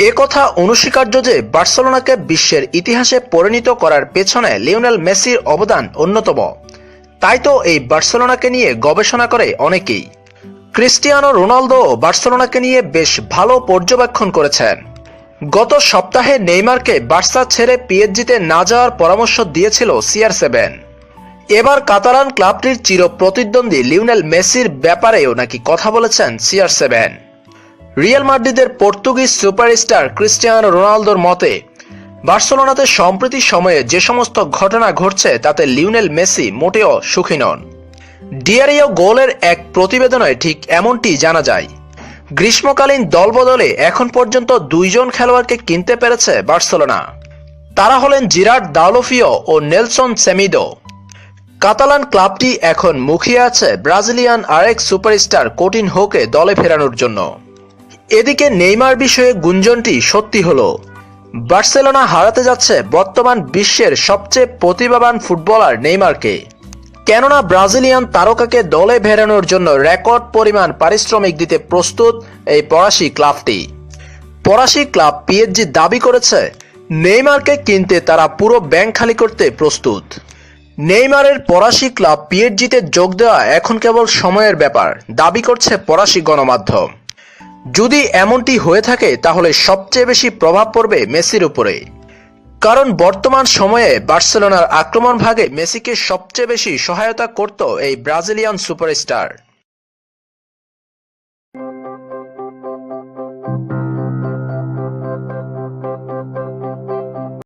একথা অনস্বীকার্য যে বার্সেলোনাকে বিশ্বের ইতিহাসে পরিণত করার পেছনে লিওনেল মেসির অবদান অন্যতম। তাই তো এই বার্সেলোনাকে নিয়ে গবেষণা করে অনেকেই। ক্রিস্টিয়ানো রোনালদো বার্সেলোনাকে নিয়ে বেশ ভালো পর্যবেক্ষণ করেছেন। গত সপ্তাহে নেইমারকে বার্সা ছেড়ে পিএসজিতে না যাওয়ার পরামর্শ দিয়েছিল CR7। এবার কাতালান ক্লাবটির চির প্রতিদ্বন্দ্বী লিওনেল মেসির ব্যাপারেও নাকি কথা বলেছেন CR7। রিয়াল মাদ্রিদের পর্তুগিজ সুপারস্টার ক্রিস্টিয়ানো রোনালদোর মতে, বার্সেলোনাতে সম্প্রতি সময়ে যে সমস্ত ঘটনা ঘটছে তাতে লিওনেল মেসি মোটেও সুখী নন। ডিয়ারিও গোলের এক প্রতিবেদনে ঠিক এমনটি জানা যায়। গ্রীষ্মকালীন দলবদলে এখন পর্যন্ত 2 জন খেলোয়াড়কে কিনতে পেরেছে বার্সেলোনা। তারা হলেন জিরার্ড দাওলোফিও ও নেলসন সেমিদো। কাতালান ক্লাবটি এখন মুখিয়ে আছে ব্রাজিলিয়ান আরেক সুপারস্টার কোটিনহোকে দলে ফেরানোর জন্য। এদিকে নেইমার বিষয়ে গুঞ্জনটি সত্যি হলো। বার্সেলোনা হারাতে যাচ্ছে বর্তমান বিশ্বের সবচেয়ে প্রতিভাবান ফুটবলার নেইমারকে। কেননা ব্রাজিলিয়ান তারকাকে দলে ফেরানোর জন্য রেকর্ড পরিমাণ পারিশ্রমিক দিতে প্রস্তুত এই ফরাসি ক্লাবটি। ফরাসি ক্লাব পিএসজি দাবি করেছে নেইমারকে কিনতে তারা পুরো ব্যাংক খালি করতে প্রস্তুত। নেইমারের ফরাসি ক্লাব পিএসজিতে যোগ দেওয়া এখন কেবল সময়ের ব্যাপার, দাবি করছে ফরাসি গণমাধ্যম। যদি এমনটি হয়ে থাকে তাহলে সবচেয়ে বেশি প্রভাব পড়বে মেসির উপরে, কারণ বর্তমান সময়ে বার্সেলোনার আক্রমণ ভাগে মেসিকে সবচেয়ে বেশি সহায়তা করত এই ব্রাজিলিয়ান সুপারস্টার।